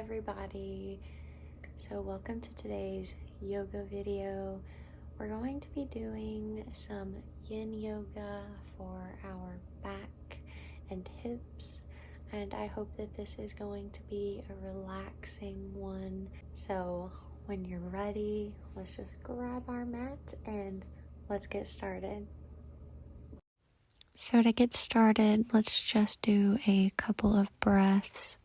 everybody. So welcome to today's yoga video. We're going to be doing some yin yoga for our back and hips, and I hope that this is going to be a relaxing one. So when you're ready, let's just grab our mat and let's get started. So to get started, let's just do a couple of breaths.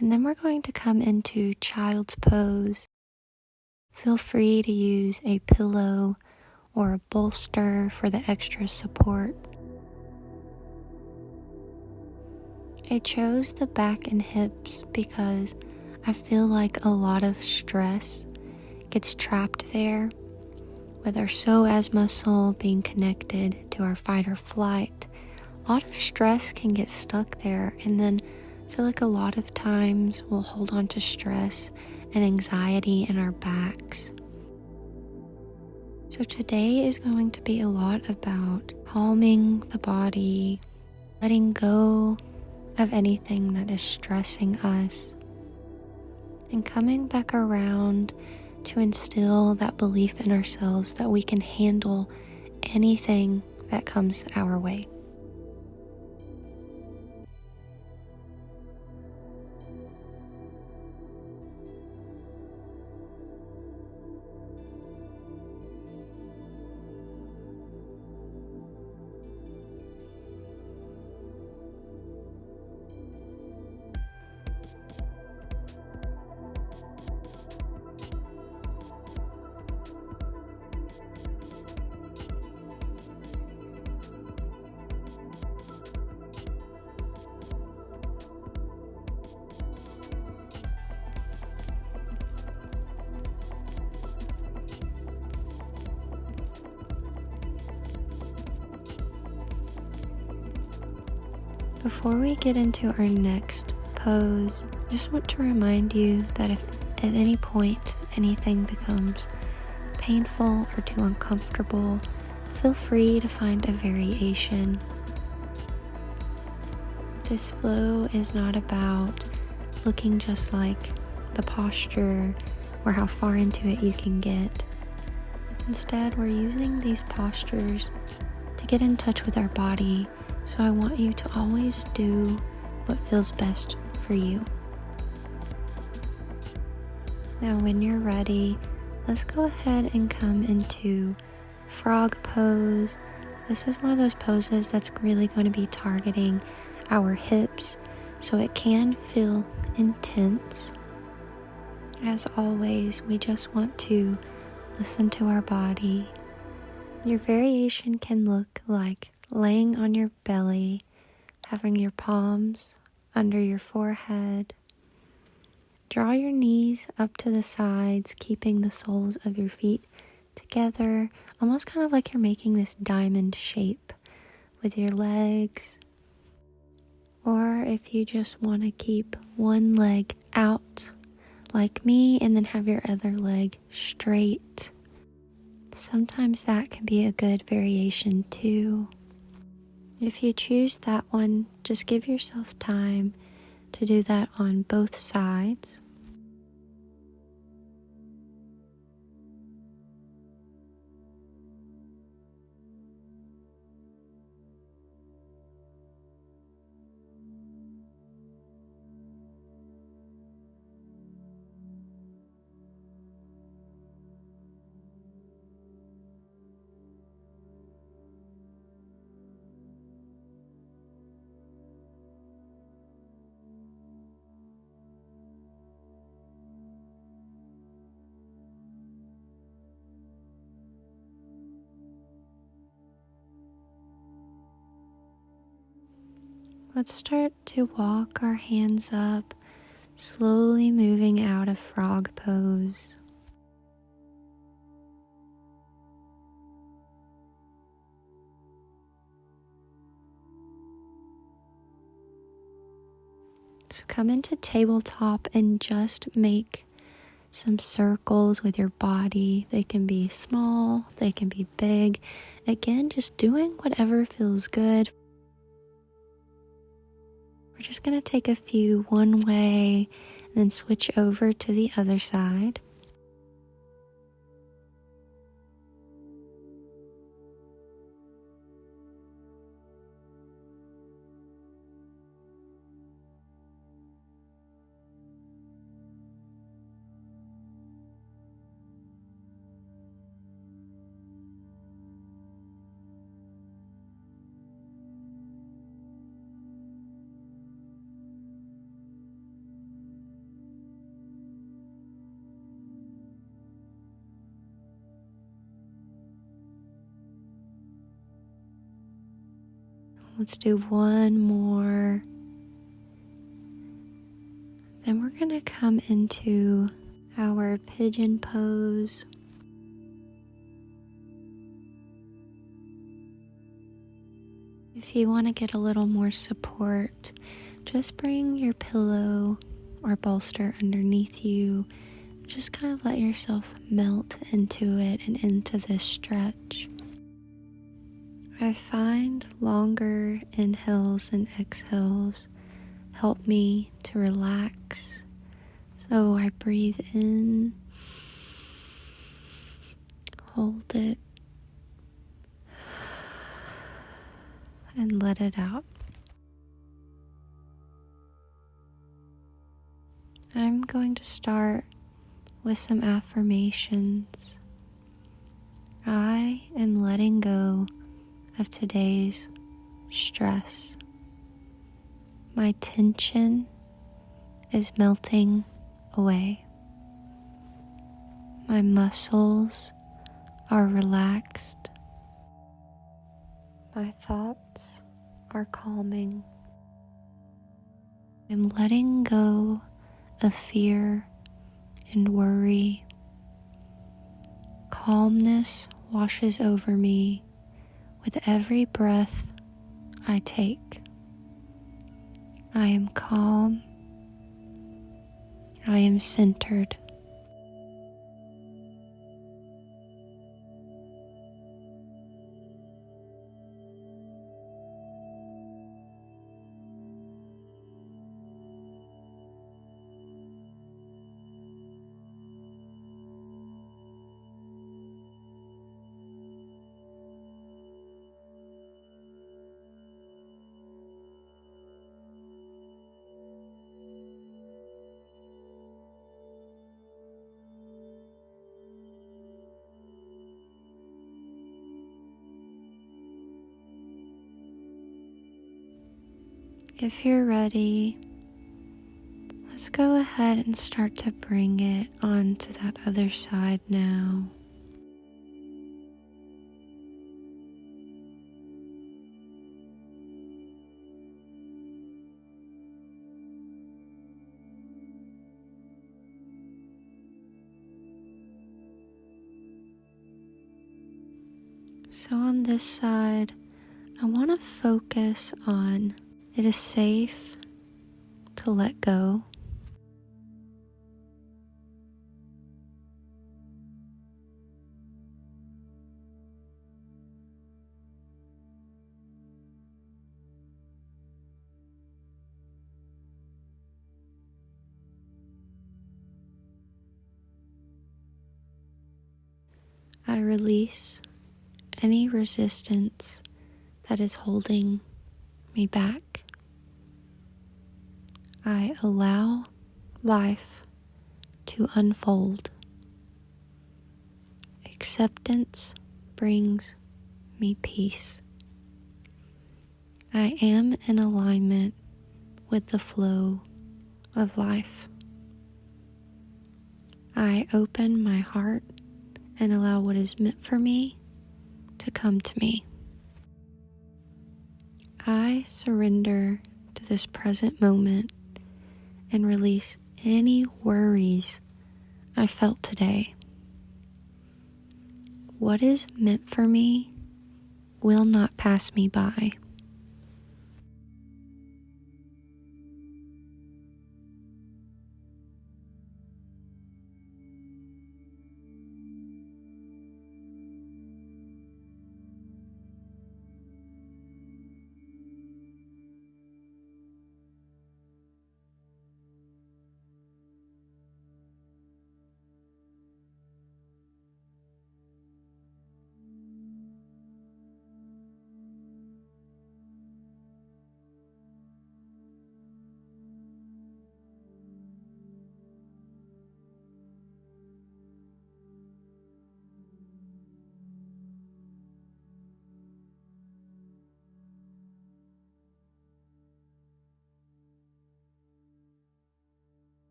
And then we're going to come into child's pose. Feel free to use a pillow or a bolster for the extra support. I chose the back and hips because I feel like a lot of stress gets trapped there, with our psoas muscle being connected to our fight or flight. A lot of stress can get stuck there, and then I feel like a lot of times we'll hold on to stress and anxiety in our backs. So today is going to be a lot about calming the body, letting go of anything that is stressing us, and coming back around to instill that belief in ourselves that we can handle anything that comes our way. Before we get into our next pose, I just want to remind you that if at any point anything becomes painful or too uncomfortable, feel free to find a variation. This flow is not about looking just like the posture or how far into it you can get. Instead, we're using these postures to get in touch with our body. So I want you to always do what feels best for you. Now when you're ready, let's go ahead and come into frog pose. This is one of those poses that's really going to be targeting our hips, so it can feel intense. As always, we just want to listen to our body. Your variation can look like laying on your belly, having your palms under your forehead. Draw your knees up to the sides, keeping the soles of your feet together, almost kind of like you're making this diamond shape with your legs. Or if you just want to keep one leg out like me and then have your other leg straight. Sometimes that can be a good variation too. If you choose that one, just give yourself time to do that on both sides. Let's start to walk our hands up, slowly moving out of frog pose. So come into tabletop and just make some circles with your body. They can be small, they can be big. Again, just doing whatever feels good. We're just going to take a few one way and then switch over to the other side. Let's do one more. Then we're going to come into our pigeon pose. If you want to get a little more support, just bring your pillow or bolster underneath you. Just kind of let yourself melt into it and into this stretch. I find longer inhales and exhales help me to relax. So I breathe in, hold it, and let it out. I'm going to start with some affirmations. I am letting go of today's stress. My tension is melting away. My muscles are relaxed. My thoughts are calming. I'm letting go of fear and worry. Calmness washes over me with every breath I take. I am calm. I am centered. If you're ready, let's go ahead and start to bring it onto that other side now. So on this side, I want to focus on it is safe to let go. I release any resistance that is holding me back. I allow life to unfold. Acceptance brings me peace. I am in alignment with the flow of life. I open my heart and allow what is meant for me to come to me. I surrender to this present moment and release any worries I felt today. What is meant for me will not pass me by.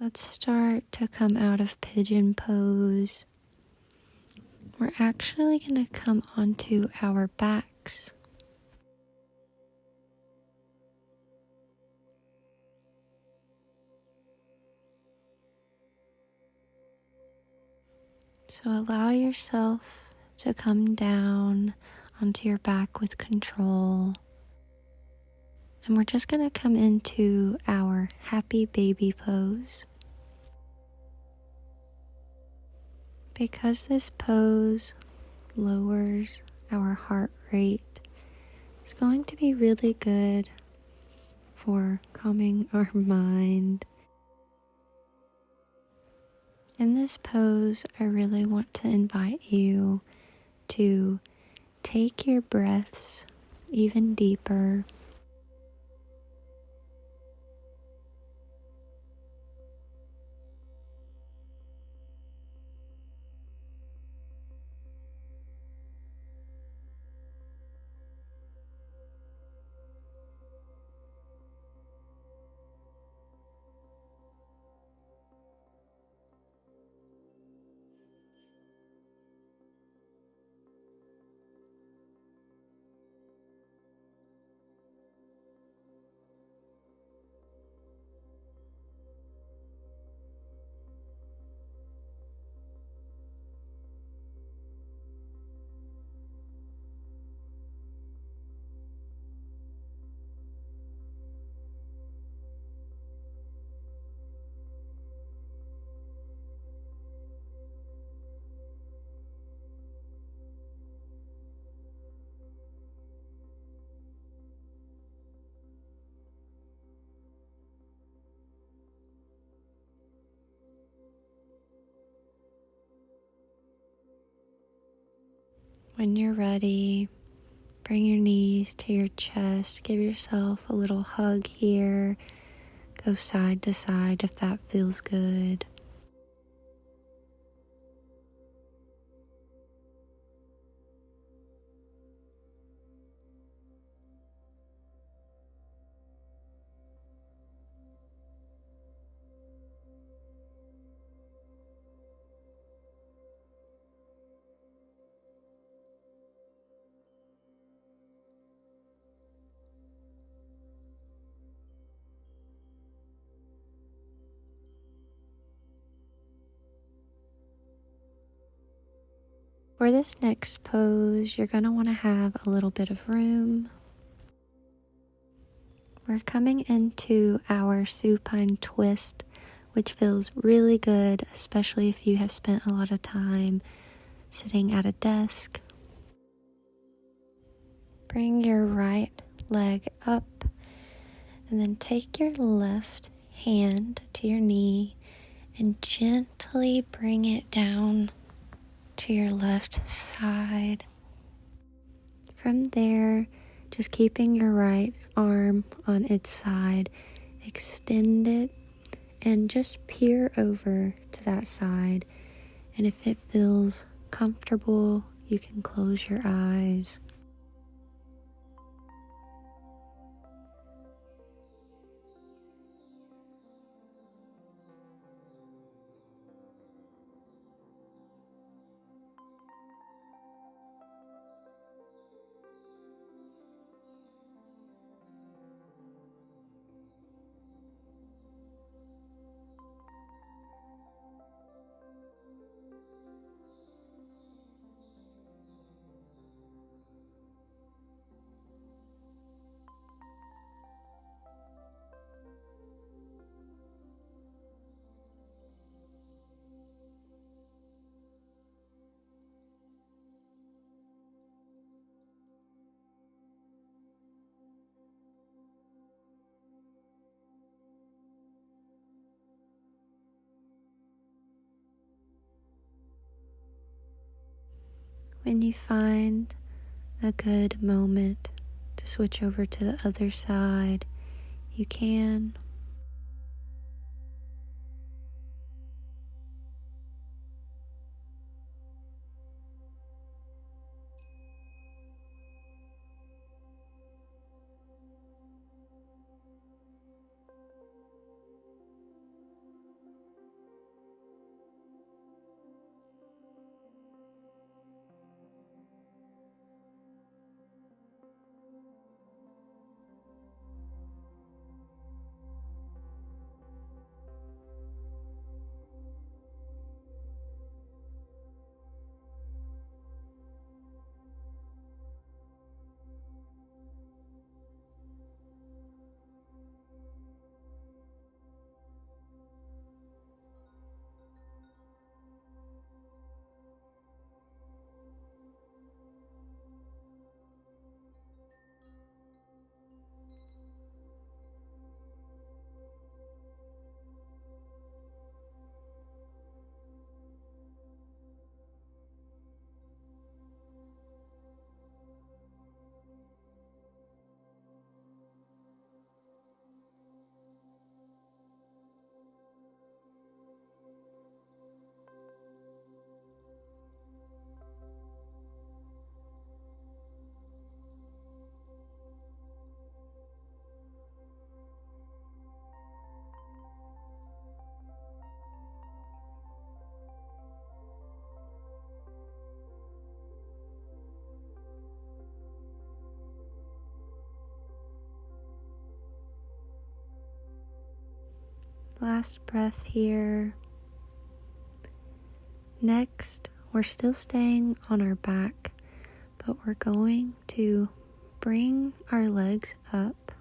Let's start to come out of pigeon pose. We're actually going to come onto our backs. So allow yourself to come down onto your back with control. And we're just going to come into our happy baby pose. Because this pose lowers our heart rate, it's going to be really good for calming our mind. In this pose, I really want to invite you to take your breaths even deeper. When you're ready, bring your knees to your chest. Give yourself a little hug here. Go side to side if that feels good. For this next pose, you're going to want to have a little bit of room. We're coming into our supine twist, which feels really good, especially if you have spent a lot of time sitting at a desk. Bring your right leg up and then take your left hand to your knee and gently bring it down to your left side. From there, just keeping your right arm on its side, extend it and just peer over to that side. And if it feels comfortable, you can close your eyes. When you find a good moment to switch over to the other side, you can. Last breath here. Next, we're still staying on our back, but we're going to bring our legs up.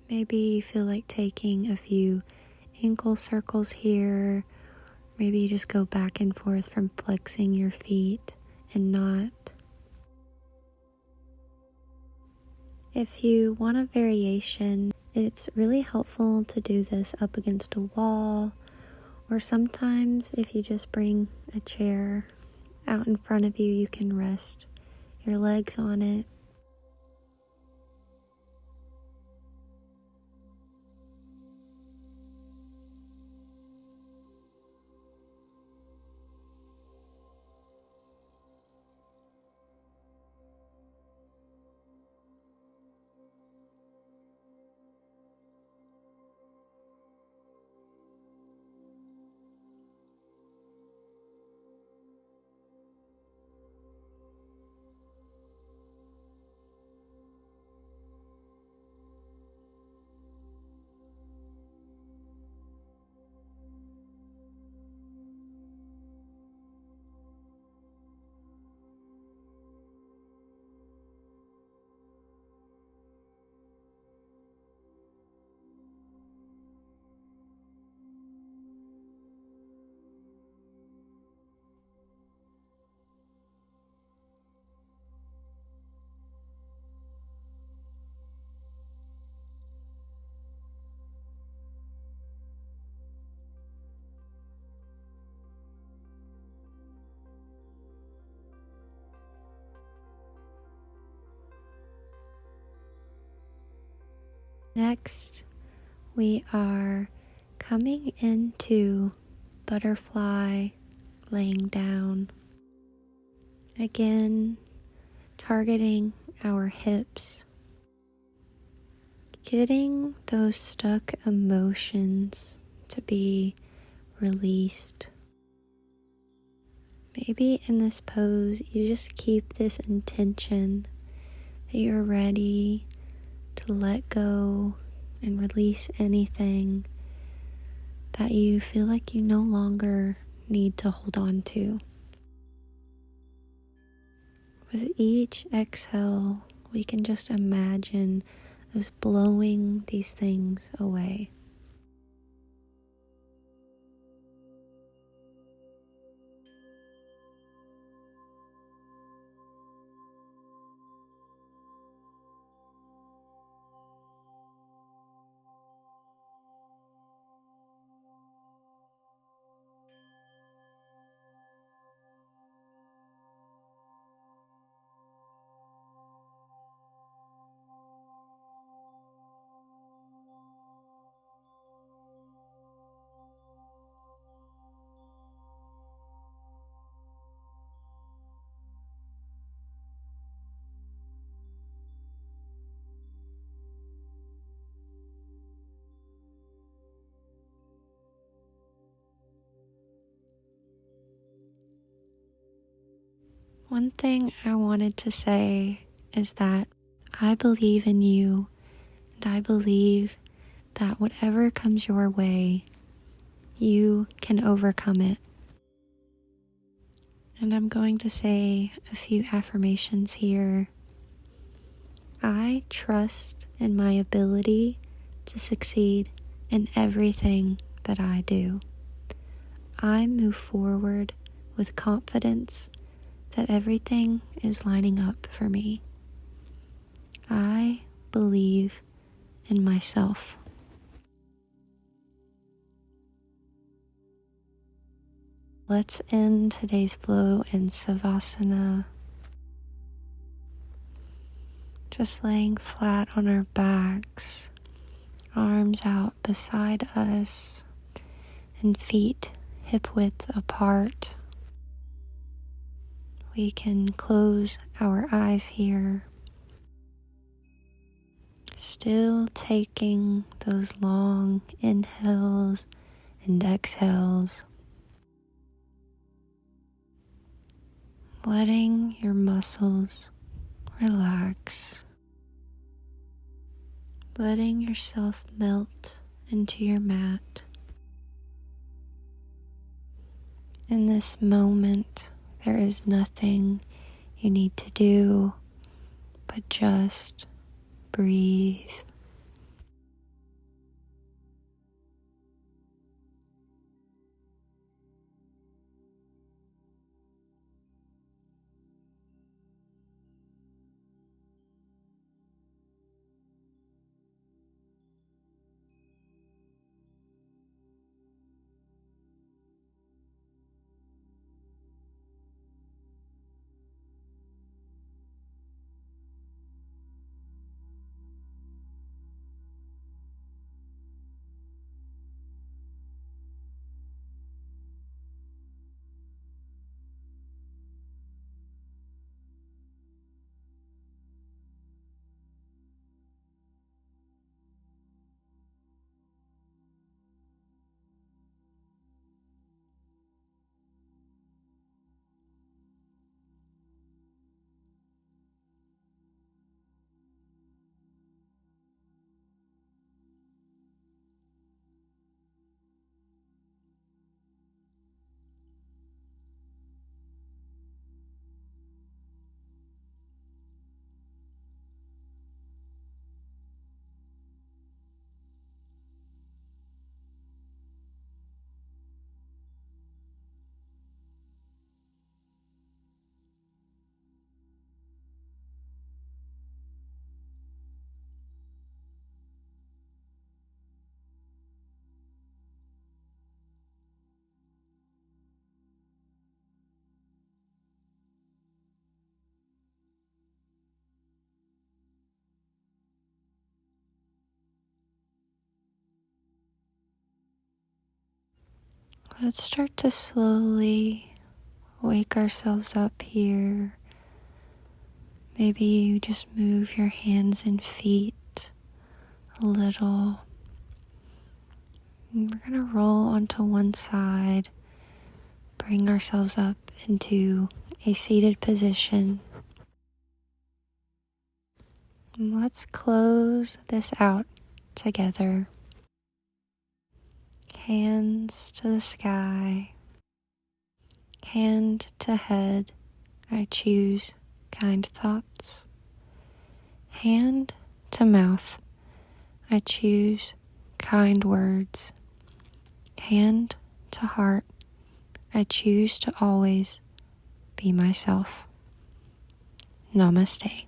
Maybe you feel like taking a few ankle circles here. Maybe you just go back and forth from flexing your feet and not. If you want a variation, it's really helpful to do this up against a wall, or sometimes if you just bring a chair out in front of you, you can rest your legs on it. Next, we are coming into butterfly, laying down. Again, targeting our hips. Getting those stuck emotions to be released. Maybe in this pose, you just keep this intention that you're ready to let go and release anything that you feel like you no longer need to hold on to. With each exhale, we can just imagine us blowing these things away. One thing I wanted to say is that I believe in you, and I believe that whatever comes your way, you can overcome it. And I'm going to say a few affirmations here. I trust in my ability to succeed in everything that I do. I move forward with confidence that everything is lining up for me. I believe in myself. Let's end today's flow in Savasana. Just laying flat on our backs, arms out beside us, and feet hip width apart. We can close our eyes here, still taking those long inhales and exhales, letting your muscles relax, letting yourself melt into your mat. In this moment, there is nothing you need to do but just breathe. Let's start to slowly wake ourselves up here. Maybe you just move your hands and feet a little. And we're going to roll onto one side, bring ourselves up into a seated position. And let's close this out together. Hands to the sky, hand to head, I choose kind thoughts. Hand to mouth, I choose kind words. Hand to heart, I choose to always be myself. Namaste.